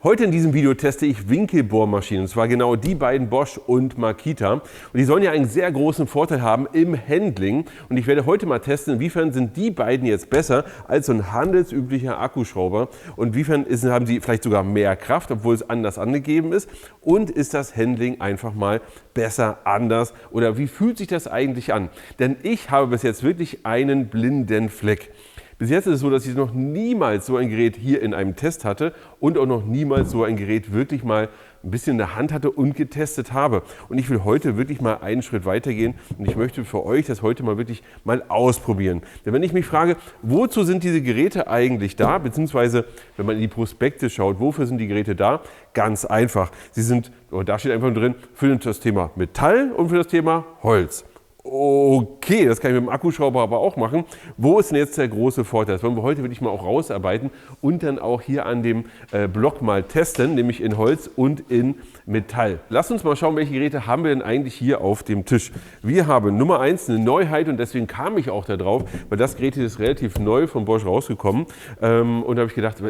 Heute in diesem Video teste ich Winkelbohrmaschinen, und zwar genau die beiden Bosch und Makita. Und die sollen ja einen sehr großen Vorteil haben im Handling. Und ich werde heute mal testen, inwiefern sind die beiden jetzt besser als so ein handelsüblicher Akkuschrauber und inwiefern haben sie vielleicht sogar mehr Kraft, obwohl es anders angegeben ist. Und ist das Handling einfach mal besser, anders oder wie fühlt sich das eigentlich an? Denn ich habe bis jetzt wirklich einen blinden Fleck. Bis jetzt ist es so, dass ich noch niemals so ein Gerät hier in einem Test hatte und auch noch niemals so ein Gerät wirklich mal ein bisschen in der Hand hatte und getestet habe. Und ich will heute wirklich mal einen Schritt weitergehen und ich möchte für euch das heute mal wirklich mal ausprobieren. Denn wenn ich mich frage, wozu sind diese Geräte eigentlich da, beziehungsweise wenn man in die Prospekte schaut, wofür sind die Geräte da? Ganz einfach. Sie sind, da steht einfach drin, für das Thema Metall und für das Thema Holz. Okay, das kann ich mit dem Akkuschrauber aber auch machen. Wo ist denn jetzt der große Vorteil? Das wollen wir heute wirklich mal auch rausarbeiten und dann auch hier an dem Block mal testen, nämlich in Holz und in Metall. Lasst uns mal schauen, welche Geräte haben wir denn eigentlich hier auf dem Tisch. Wir haben Nummer 1 eine Neuheit und deswegen kam ich auch da drauf, weil das Gerät ist relativ neu von Bosch rausgekommen und da habe ich gedacht,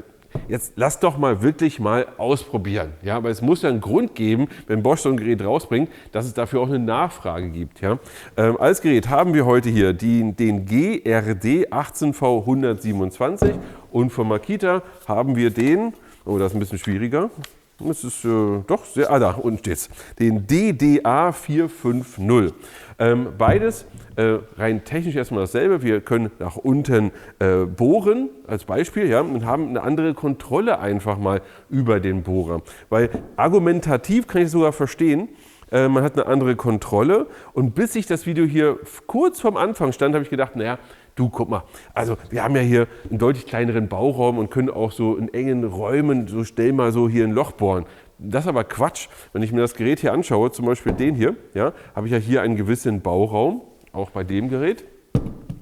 jetzt lass doch mal wirklich mal ausprobieren. Ja, weil es muss ja einen Grund geben, wenn Bosch so ein Gerät rausbringt, dass es dafür auch eine Nachfrage gibt. Ja. Als Gerät haben wir heute hier den GRD 18V127 und von Makita haben wir den, oh das ist ein bisschen schwieriger, das ist doch sehr, da unten steht's, den DDA 450. Beides rein technisch erstmal dasselbe. Wir können nach unten bohren als Beispiel, ja, und haben eine andere Kontrolle einfach mal über den Bohrer. Weil argumentativ kann ich es sogar verstehen. Man hat eine andere Kontrolle und bis ich das Video hier kurz vorm Anfang stand, habe ich gedacht, naja, du guck mal, also wir haben ja hier einen deutlich kleineren Bauraum und können auch so in engen Räumen so schnell mal so hier ein Loch bohren. Das ist aber Quatsch. Wenn ich mir das Gerät hier anschaue, zum Beispiel den hier, ja, habe ich ja hier einen gewissen Bauraum, auch bei dem Gerät.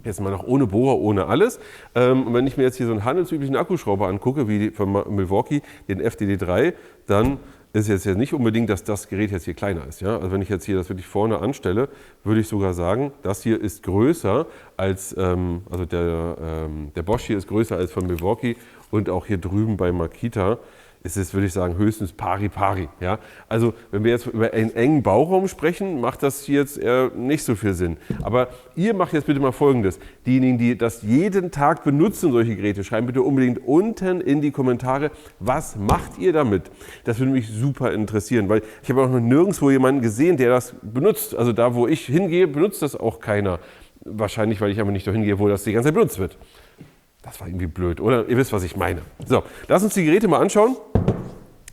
Jetzt mal noch ohne Bohrer, ohne alles. Und wenn ich mir jetzt hier so einen handelsüblichen Akkuschrauber angucke, wie von Milwaukee, den FDD3, dann ist jetzt ja nicht unbedingt, dass das Gerät jetzt hier kleiner ist. Ja? Also wenn ich jetzt hier das wirklich vorne anstelle, würde ich sogar sagen, das hier ist größer als, also der Bosch hier ist größer als von Milwaukee und auch hier drüben bei Makita ist es, würde ich sagen, höchstens pari-pari. Ja? Also wenn wir jetzt über einen engen Bauraum sprechen, macht das hier jetzt eher nicht so viel Sinn. Aber ihr macht jetzt bitte mal Folgendes. Diejenigen, die das jeden Tag benutzen, solche Geräte, schreiben bitte unbedingt unten in die Kommentare, was macht ihr damit? Das würde mich super interessieren, weil ich habe auch noch nirgendwo jemanden gesehen, der das benutzt. Also da, wo ich hingehe, benutzt das auch keiner. Wahrscheinlich, weil ich aber nicht dahin gehe, wo das die ganze Zeit benutzt wird. Das war irgendwie blöd, oder? Ihr wisst, was ich meine. So, lass uns die Geräte mal anschauen,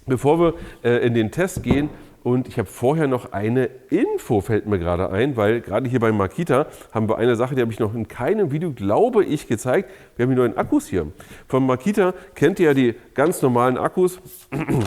bevor wir in den Test gehen. Und ich habe vorher noch eine Info, fällt mir gerade ein, weil gerade hier bei Makita haben wir eine Sache, die habe ich noch in keinem Video, glaube ich, gezeigt. Wir haben die neuen Akkus hier. Von Makita kennt ihr ja die ganz normalen Akkus,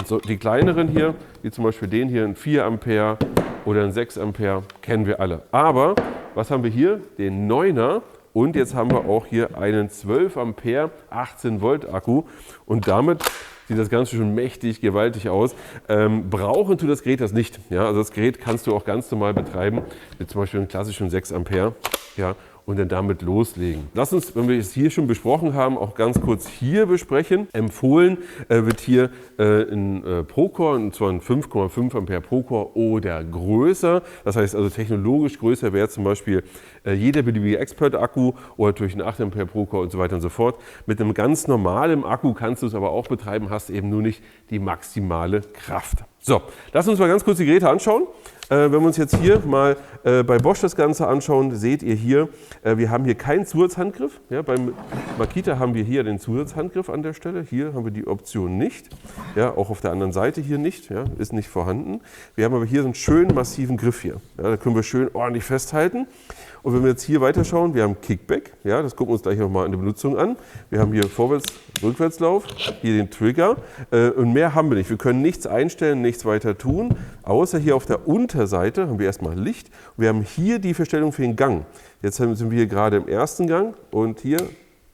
so die kleineren hier, wie zum Beispiel den hier, ein 4 Ampere oder ein 6 Ampere, kennen wir alle. Aber was haben wir hier? Den 9er. Und jetzt haben wir auch hier einen 12 Ampere 18 Volt Akku und damit sieht das Ganze schon mächtig, gewaltig aus. Brauchen tut das Gerät das nicht. Ja? Also das Gerät kannst du auch ganz normal betreiben, mit zum Beispiel einem klassischen 6 Ampere. Ja? Und dann damit loslegen. Lass uns, wenn wir es hier schon besprochen haben, auch ganz kurz hier besprechen. Empfohlen wird hier ein Procore, und zwar ein 5,5 Ampere Procore oder größer. Das heißt also technologisch größer wäre zum Beispiel jeder beliebige Expert-Akku oder durch einen 8 Ampere Procore und so weiter und so fort. Mit einem ganz normalen Akku kannst du es aber auch betreiben, hast eben nur nicht die maximale Kraft. So, lass uns mal ganz kurz die Geräte anschauen. Wenn wir uns jetzt hier mal bei Bosch das Ganze anschauen, seht ihr hier, wir haben hier keinen Zusatzhandgriff. Ja, beim Makita haben wir hier den Zusatzhandgriff an der Stelle. Hier haben wir die Option nicht. Ja, auch auf der anderen Seite hier nicht, ja, ist nicht vorhanden. Wir haben aber hier so einen schönen massiven Griff hier. Ja, da können wir schön ordentlich festhalten. Und wenn wir jetzt hier weiterschauen, wir haben Kickback, ja, das gucken wir uns gleich nochmal in der Benutzung an. Wir haben hier Vorwärts-Rückwärtslauf, hier den Trigger und mehr haben wir nicht. Wir können nichts einstellen, nichts weiter tun, außer hier auf der Unterseite haben wir erstmal Licht. Und wir haben hier die Verstellung für den Gang. Jetzt sind wir hier gerade im ersten Gang und hier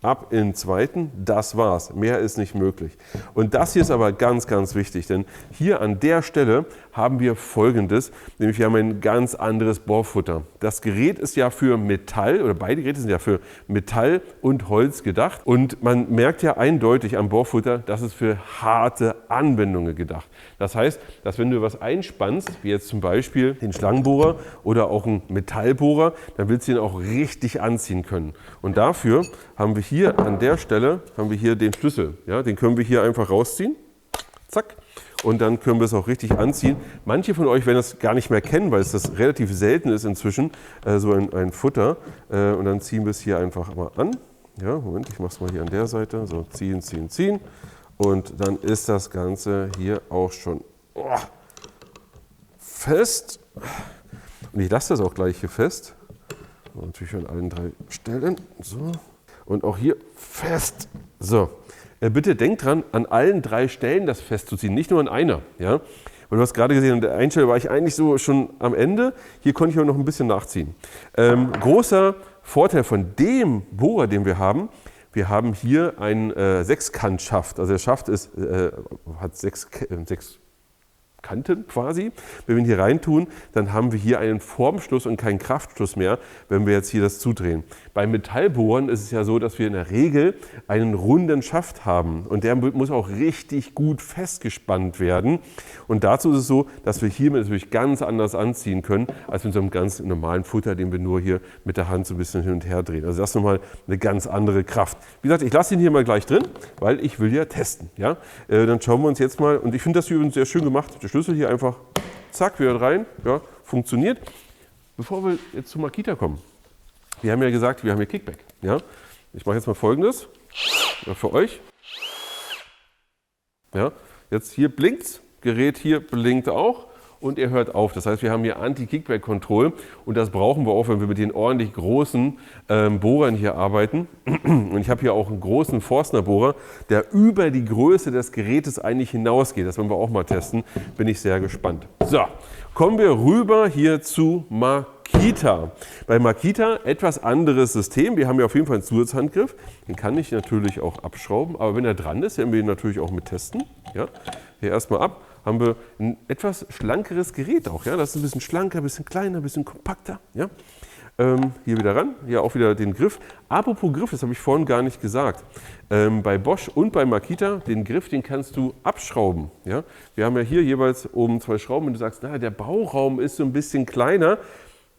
ab in den zweiten, das war's. Mehr ist nicht möglich. Und das hier ist aber ganz, ganz wichtig, denn hier an der Stelle haben wir Folgendes, nämlich wir haben ein ganz anderes Bohrfutter. Das Gerät ist ja für Metall, oder beide Geräte sind ja für Metall und Holz gedacht. Und man merkt ja eindeutig am Bohrfutter, das ist für harte Anwendungen gedacht. Das heißt, dass wenn du was einspannst, wie jetzt zum Beispiel den Schlangenbohrer oder auch einen Metallbohrer, dann willst du ihn auch richtig anziehen können. Und dafür haben wir hier an der Stelle haben wir hier den Schlüssel. Ja, den können wir hier einfach rausziehen. Zack. Und dann können wir es auch richtig anziehen. Manche von euch werden das gar nicht mehr kennen, weil es das relativ selten ist inzwischen, so ein Futter. Und dann ziehen wir es hier einfach mal an. Ja, Moment, ich mache es mal hier an der Seite. So, ziehen, ziehen, ziehen. Und dann ist das Ganze hier auch schon fest. Und ich lasse das auch gleich hier fest. Und natürlich an allen 3 Stellen. So. Und auch hier fest. So. Bitte denkt dran, an allen 3 Stellen das festzuziehen, nicht nur an einer. Ja? Weil du hast gerade gesehen, an der einen Stelle war ich eigentlich so schon am Ende. Hier konnte ich aber noch ein bisschen nachziehen. Großer Vorteil von dem Bohrer, den wir haben hier einen Sechskantschaft. Also der Schaft hat 6 Kanten quasi. Wenn wir ihn hier reintun, dann haben wir hier einen Formschluss und keinen Kraftschluss mehr, wenn wir jetzt hier das zudrehen. Bei Metallbohrern ist es ja so, dass wir in der Regel einen runden Schaft haben und der muss auch richtig gut festgespannt werden. Und dazu ist es so, dass wir hiermit natürlich ganz anders anziehen können, als mit so einem ganz normalen Futter, den wir nur hier mit der Hand so ein bisschen hin und her drehen. Also das ist nochmal eine ganz andere Kraft. Wie gesagt, ich lasse ihn hier mal gleich drin, weil ich will ja testen. Ja? Dann schauen wir uns jetzt mal, und ich finde das hier übrigens sehr schön gemacht, der Schlüssel hier einfach, zack, wieder rein, ja, funktioniert. Bevor wir jetzt zu Makita kommen, wir haben ja gesagt, wir haben hier Kickback. Ja? Ich mache jetzt mal Folgendes, ja, für euch. Ja, jetzt hier blinkt Gerät hier blinkt auch und er hört auf. Das heißt, wir haben hier Anti-Kickback-Control und das brauchen wir auch, wenn wir mit den ordentlich großen Bohrern hier arbeiten. Und ich habe hier auch einen großen Forstner-Bohrer, der über die Größe des Gerätes eigentlich hinausgeht. Das wollen wir auch mal testen. Bin ich sehr gespannt. So, kommen wir rüber hier zu Makita. Bei Makita etwas anderes System. Wir haben ja auf jeden Fall einen Zusatzhandgriff. Den kann ich natürlich auch abschrauben. Aber wenn er dran ist, werden wir ihn natürlich auch mit testen. Ja, hier erstmal ab. Haben wir ein etwas schlankeres Gerät auch. Ja? Das ist ein bisschen schlanker, ein bisschen kleiner, ein bisschen kompakter. Ja? Hier wieder ran, hier auch wieder den Griff. Apropos Griff, das habe ich vorhin gar nicht gesagt. Bei Bosch und bei Makita, den Griff, den kannst du abschrauben. Ja? Wir haben ja hier jeweils oben 2 Schrauben. Wenn du sagst, na, der Bauraum ist so ein bisschen kleiner,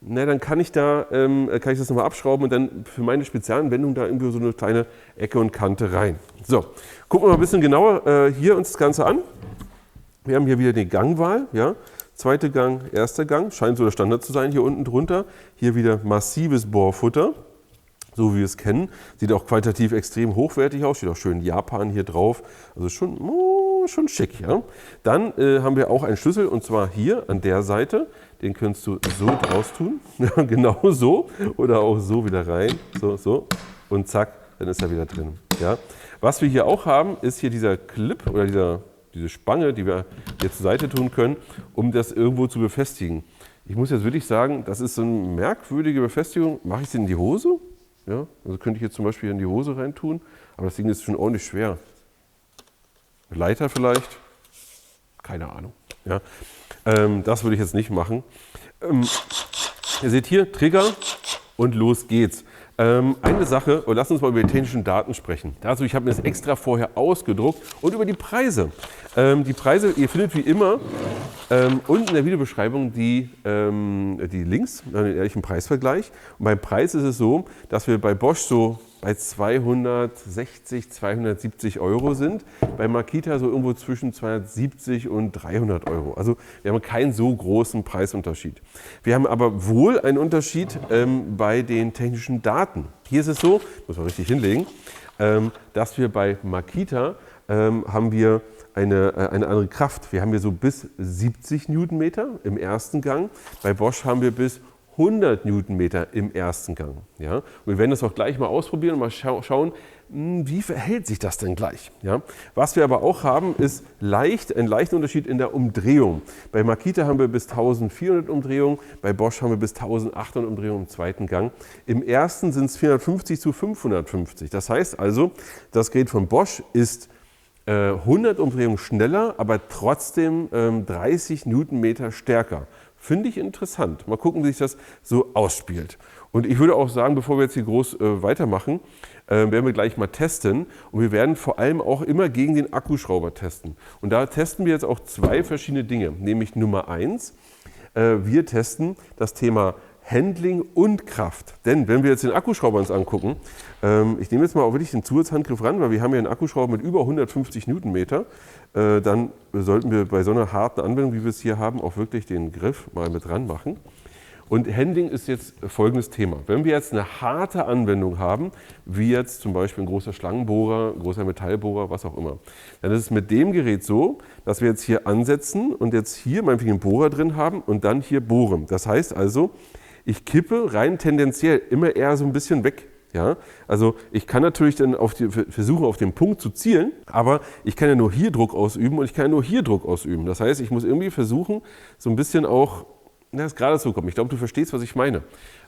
na, dann kann ich das nochmal abschrauben und dann für meine Spezialanwendung da irgendwie so eine kleine Ecke und Kante rein. So, gucken wir mal ein bisschen genauer hier uns das Ganze an. Wir haben hier wieder die Gangwahl, ja. 2. Gang, 1. Gang, scheint so der Standard zu sein hier unten drunter. Hier wieder massives Bohrfutter, so wie wir es kennen. Sieht auch qualitativ extrem hochwertig aus, steht auch schön Japan hier drauf. Also schon schick, ja. Dann haben wir auch einen Schlüssel und zwar hier an der Seite. Den kannst du so draus tun, genau so oder auch so wieder rein, so und zack, dann ist er wieder drin. Ja. Was wir hier auch haben, ist hier dieser Clip oder diese Spange, die wir hier zur Seite tun können, um das irgendwo zu befestigen. Ich muss jetzt wirklich sagen, das ist so eine merkwürdige Befestigung. Mache ich sie in die Hose? Ja, also könnte ich jetzt zum Beispiel in die Hose reintun, aber das Ding ist schon ordentlich schwer. Leiter vielleicht? Keine Ahnung. Ja, das würde ich jetzt nicht machen. Ihr seht hier Trigger und los geht's. Eine Sache, und lass uns mal über die technischen Daten sprechen. Also ich habe mir das extra vorher ausgedruckt und über die Preise. Die Preise, ihr findet wie immer unten in der Videobeschreibung die Links, einen ehrlichen Preisvergleich. Und beim Preis ist es so, dass wir bei Bosch so bei 260, 270 Euro sind, bei Makita so irgendwo zwischen 270 und 300 Euro. Also wir haben keinen so großen Preisunterschied. Wir haben aber wohl einen Unterschied bei den technischen Daten. Hier ist es so, muss man richtig hinlegen, dass wir bei Makita haben wir eine andere Kraft. Wir haben hier so bis 70 Newtonmeter im ersten Gang. Bei Bosch haben wir bis 100 Newtonmeter im ersten Gang. Ja? Und wir werden das auch gleich mal ausprobieren und mal schauen, Wie verhält sich das denn gleich? Ja? Was wir aber auch haben, ist einen leichten Unterschied in der Umdrehung. Bei Makita haben wir bis 1400 Umdrehungen, bei Bosch haben wir bis 1800 Umdrehungen im zweiten Gang. Im ersten sind es 450 zu 550. Das heißt also, das Gerät von Bosch ist 100 Umdrehungen schneller, aber trotzdem 30 Newtonmeter stärker. Finde ich interessant. Mal gucken, wie sich das so ausspielt. Und ich würde auch sagen, bevor wir jetzt hier groß weitermachen, werden wir gleich mal testen. Und wir werden vor allem auch immer gegen den Akkuschrauber testen. Und da testen wir jetzt auch zwei verschiedene Dinge. Nämlich Nummer 1, wir testen das Thema Handling und Kraft. Denn wenn wir jetzt den Akkuschrauber uns angucken, ich nehme jetzt mal auch wirklich den Zusatzhandgriff ran, weil wir haben hier einen Akkuschrauber mit über 150 Newtonmeter, dann sollten wir bei so einer harten Anwendung, wie wir es hier haben, auch wirklich den Griff mal mit dran machen. Und Handling ist jetzt folgendes Thema. Wenn wir jetzt eine harte Anwendung haben, wie jetzt zum Beispiel ein großer Schlangenbohrer, ein großer Metallbohrer, was auch immer, dann ist es mit dem Gerät so, dass wir jetzt hier ansetzen und jetzt hier meinetwegen einen Bohrer drin haben und dann hier bohren. Das heißt also, ich kippe rein tendenziell immer eher so ein bisschen weg. Ja? Also ich kann natürlich dann versuchen, auf den Punkt zu zielen, aber ich kann ja nur hier Druck ausüben und ich kann ja nur hier Druck ausüben. Das heißt, ich muss irgendwie versuchen, so ein bisschen auch das gerade so kommt. Ich glaube, du verstehst, was ich meine.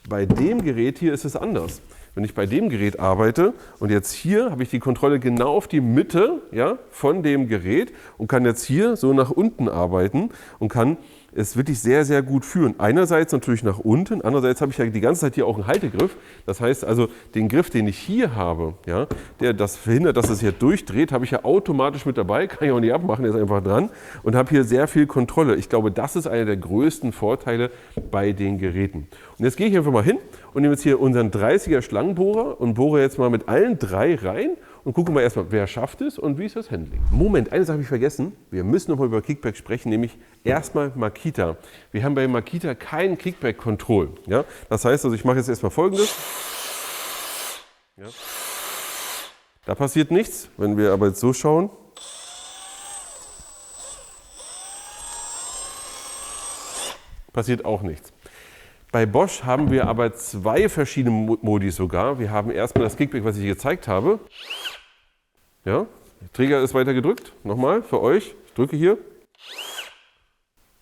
Bei dem Gerät hier ist es anders. Wenn ich bei dem Gerät arbeite und jetzt hier habe ich die Kontrolle genau auf die Mitte, ja, von dem Gerät und kann jetzt hier so nach unten arbeiten und kann es wirklich sehr, sehr gut führen. Einerseits natürlich nach unten, andererseits habe ich ja die ganze Zeit hier auch einen Haltegriff. Das heißt also, den Griff, den ich hier habe, ja, der das verhindert, dass es hier durchdreht, habe ich ja automatisch mit dabei, kann ich auch nicht abmachen, der ist einfach dran und habe hier sehr viel Kontrolle. Ich glaube, das ist einer der größten Vorteile bei den Geräten. Und jetzt gehe ich einfach mal hin und nehme jetzt hier unseren 30er Schlangenbohrer und bohre jetzt mal mit allen drei rein. Und gucken wir erstmal, wer schafft es und wie ist das Handling. Moment, eine Sache habe ich vergessen. Wir müssen nochmal über Kickback sprechen, nämlich erstmal Makita. Wir haben bei Makita kein Kickback-Control. Ja? Das heißt also, ich mache jetzt erstmal Folgendes. Ja. Da passiert nichts. Wenn wir aber jetzt so schauen. Passiert auch nichts. Bei Bosch haben wir aber zwei verschiedene Modi sogar. Wir haben erstmal das Kickback, was ich hier gezeigt habe. Ja, der Träger ist weiter gedrückt. Nochmal für euch. Ich drücke hier.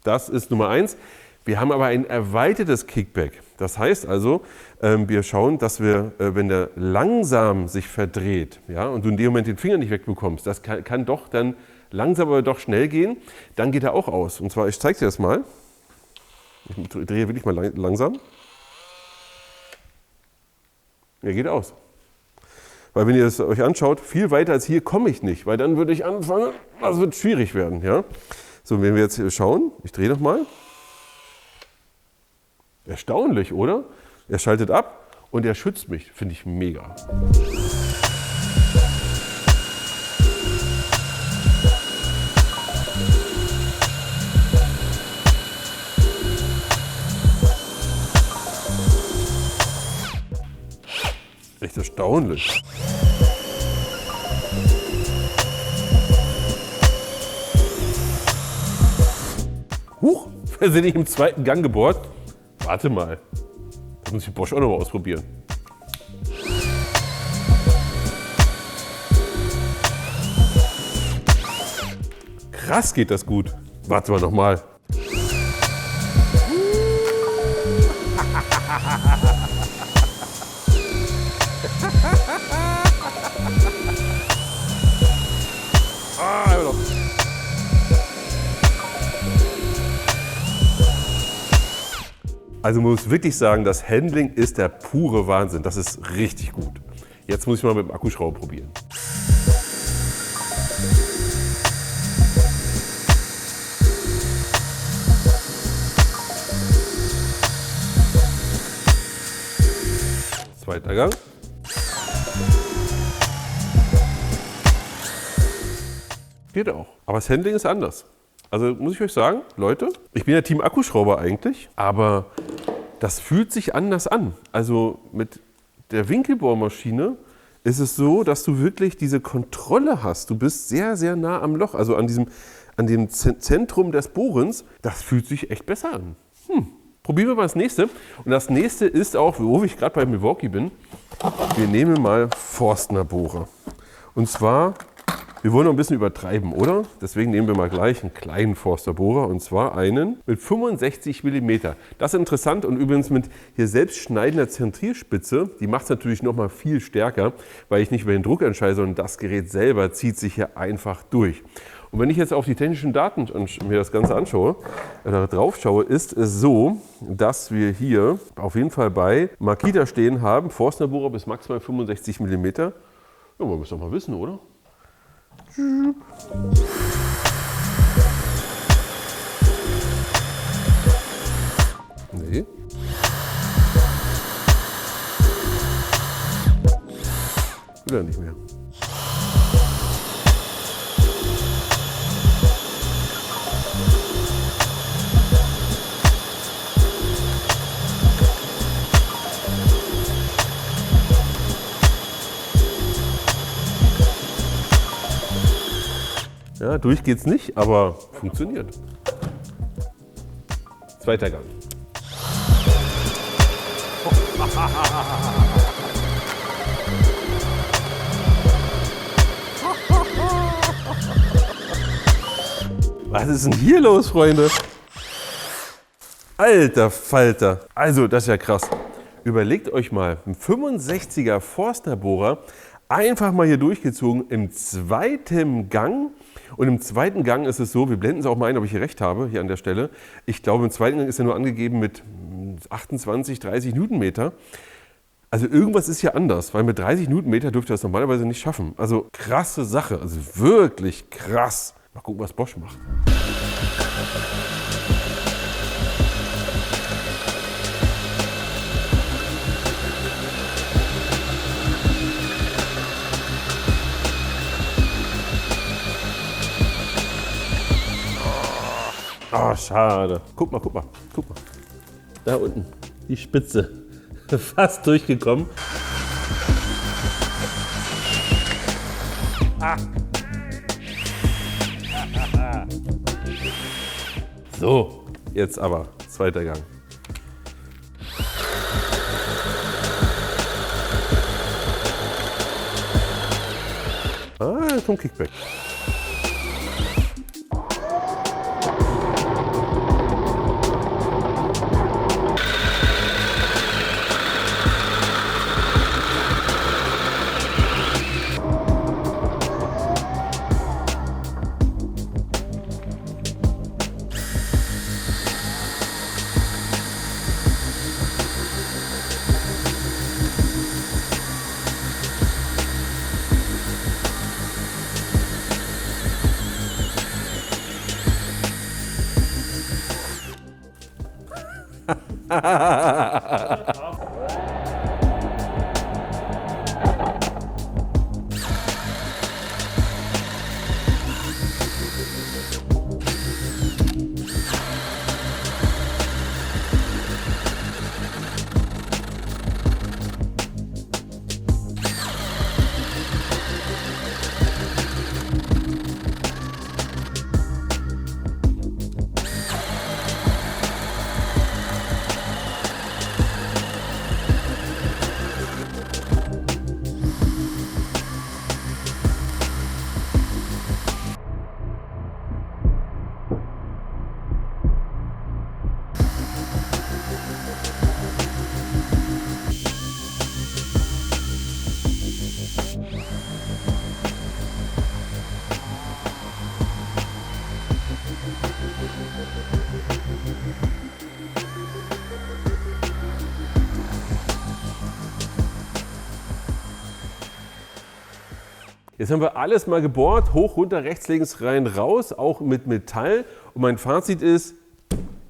Das ist Nummer 1. Wir haben aber ein erweitertes Kickback. Das heißt also, wir schauen, dass wir, wenn der langsam sich verdreht, ja, und du in dem Moment den Finger nicht wegbekommst, das kann doch dann langsam, aber doch schnell gehen, dann geht er auch aus. Und zwar, ich zeige dir das mal. Ich drehe wirklich mal langsam. Er geht aus. Weil wenn ihr es euch anschaut, viel weiter als hier komme ich nicht, weil dann würde ich anfangen, das wird schwierig werden. Ja? So, wenn wir jetzt hier schauen, ich drehe nochmal. Erstaunlich, oder? Er schaltet ab und er schützt mich. Finde ich mega. Echt erstaunlich. Huch, wir sind nicht im zweiten Gang gebohrt. Warte mal, da muss ich Bosch auch noch mal ausprobieren. Krass geht das gut. Warte mal nochmal. Also man muss wirklich sagen, das Handling ist der pure Wahnsinn. Das ist richtig gut. Jetzt muss ich mal mit dem Akkuschrauber probieren. Zweiter Gang. Geht auch. Aber das Handling ist anders. Also muss ich euch sagen, Leute, ich bin ja Team Akkuschrauber eigentlich, aber das fühlt sich anders an. Also mit der Winkelbohrmaschine ist es so, dass du wirklich diese Kontrolle hast. Du bist sehr, sehr nah am Loch, also an dem Zentrum des Bohrens. Das fühlt sich echt besser an. Probieren wir mal das nächste. Und das nächste ist auch, wo ich gerade bei Milwaukee bin, wir nehmen mal Forstner-Bohrer. Und zwar, wir wollen noch ein bisschen übertreiben, oder? Deswegen nehmen wir mal gleich einen kleinen Forstner-Bohrer und zwar einen mit 65 mm. Das ist interessant und übrigens mit hier selbstschneidender Zentrierspitze, die macht es natürlich noch mal viel stärker, weil ich nicht über den Druck entscheide, sondern das Gerät selber zieht sich hier einfach durch. Und wenn ich jetzt auf die technischen Daten mir das Ganze anschaue, drauf schaue, ist es so, dass wir hier auf jeden Fall bei Makita stehen haben, Forstner-Bohrer bis maximal 65 mm. Ja, wollen wir es doch mal wissen, oder? Nee. Will er nicht mehr. Ja, durch geht's nicht, aber funktioniert. Zweiter Gang. Was ist denn hier los, Freunde? Alter Falter. Also, das ist ja krass. Überlegt euch mal, ein 65er Forstner-Bohrer einfach mal hier durchgezogen im zweiten Gang. Und im zweiten Gang ist es so, wir blenden es auch mal ein, ob ich hier recht habe, hier an der Stelle. Ich glaube, im zweiten Gang ist er nur angegeben mit 28, 30 Newtonmeter. Also irgendwas ist hier anders, weil mit 30 Newtonmeter dürft ihr das normalerweise nicht schaffen. Also krasse Sache, also wirklich krass. Mal gucken, was Bosch macht. Oh, schade. Guck mal. Da unten, die Spitze. Fast durchgekommen. Ah. So, jetzt aber zweiter Gang. Ah, zum Kickback. Jetzt haben wir alles mal gebohrt, hoch, runter, rechts, links, rein, raus, auch mit Metall. Und mein Fazit ist,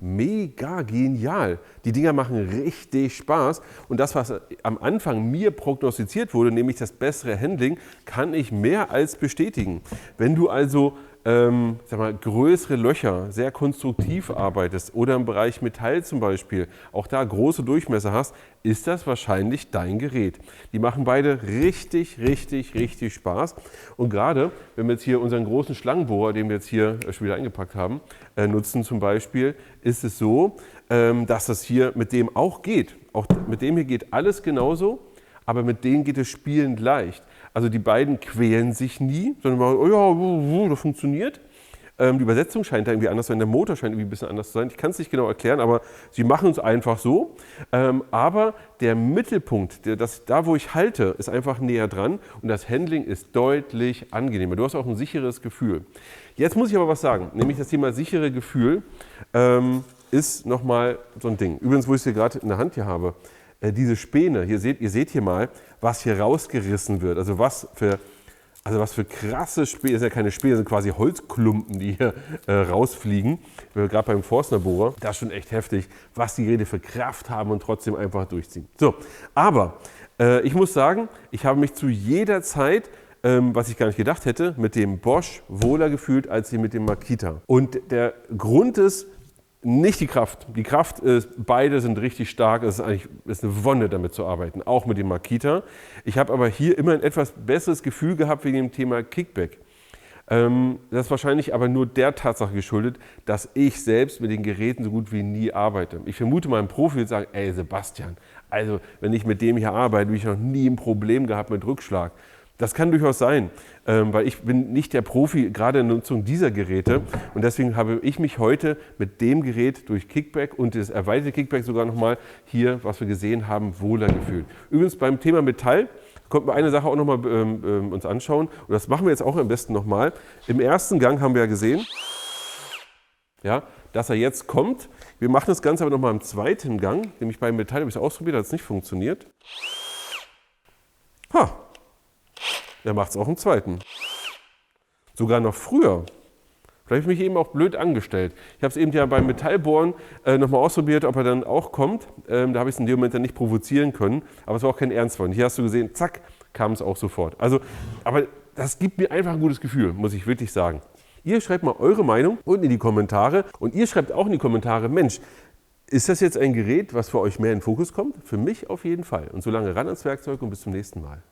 mega genial. Die Dinger machen richtig Spaß. Und das, was am Anfang mir prognostiziert wurde, nämlich das bessere Handling, kann ich mehr als bestätigen. Wenn du also sag mal, größere Löcher, sehr konstruktiv arbeitest oder im Bereich Metall zum Beispiel, auch da große Durchmesser hast, ist das wahrscheinlich dein Gerät. Die machen beide richtig, richtig, richtig Spaß. Und gerade, wenn wir jetzt hier unseren großen Schlangenbohrer, den wir jetzt hier schon wieder eingepackt haben, nutzen zum Beispiel, ist es so, dass das hier mit dem auch geht. Auch mit dem hier geht alles genauso, aber mit denen geht es spielend leicht. Also die beiden quälen sich nie, sondern machen, oh ja, das funktioniert. Die Übersetzung scheint da irgendwie anders zu sein, der Motor scheint irgendwie ein bisschen anders zu sein. Ich kann es nicht genau erklären, aber sie machen es einfach so. Aber der Mittelpunkt, da wo ich halte, ist einfach näher dran und das Handling ist deutlich angenehmer. Du hast auch ein sicheres Gefühl. Jetzt muss ich aber was sagen, nämlich das Thema sichere Gefühl ist nochmal so ein Ding. Übrigens, wo ich es hier gerade in der Hand hier habe, diese Späne, ihr seht hier mal, was hier rausgerissen wird. Also was für krasse Späne, das sind ja keine Späne, das sind quasi Holzklumpen, die hier rausfliegen. Gerade beim Forstnerbohrer, das ist schon echt heftig, was die Geräte für Kraft haben und trotzdem einfach durchziehen. So, aber ich muss sagen, ich habe mich zu jeder Zeit, was ich gar nicht gedacht hätte, mit dem Bosch wohler gefühlt als hier mit dem Makita. Und der Grund ist, nicht die Kraft. Die Kraft ist, beide sind richtig stark. Es ist eine Wonne, damit zu arbeiten, auch mit dem Makita. Ich habe aber hier immer ein etwas besseres Gefühl gehabt wegen dem Thema Kickback. Das ist wahrscheinlich aber nur der Tatsache geschuldet, dass ich selbst mit den Geräten so gut wie nie arbeite. Ich vermute mal, ein Profi wird sagen, ey Sebastian, also wenn ich mit dem hier arbeite, habe ich noch nie ein Problem gehabt mit Rückschlag. Das kann durchaus sein, weil ich bin nicht der Profi, gerade in der Nutzung dieser Geräte. Und deswegen habe ich mich heute mit dem Gerät durch Kickback und das erweiterte Kickback sogar nochmal hier, was wir gesehen haben, wohler gefühlt. Übrigens beim Thema Metall konnten wir eine Sache auch nochmal uns anschauen. Und das machen wir jetzt auch am besten nochmal. Im ersten Gang haben wir ja gesehen, ja, dass er jetzt kommt. Wir machen das Ganze aber nochmal im zweiten Gang, nämlich beim Metall habe ich es ausprobiert, hat es nicht funktioniert. Er macht es auch im zweiten. Sogar noch früher. Vielleicht habe ich mich eben auch blöd angestellt. Ich habe es eben ja beim Metallbohren nochmal ausprobiert, ob er dann auch kommt. Da habe ich es in dem Moment dann nicht provozieren können. Aber es war auch kein Ernst von. Hier hast du gesehen, zack, kam es auch sofort. Also, aber das gibt mir einfach ein gutes Gefühl, muss ich wirklich sagen. Ihr schreibt mal eure Meinung unten in die Kommentare. Und ihr schreibt auch in die Kommentare, Mensch, ist das jetzt ein Gerät, was für euch mehr in den Fokus kommt? Für mich auf jeden Fall. Und solange ran ans Werkzeug und bis zum nächsten Mal.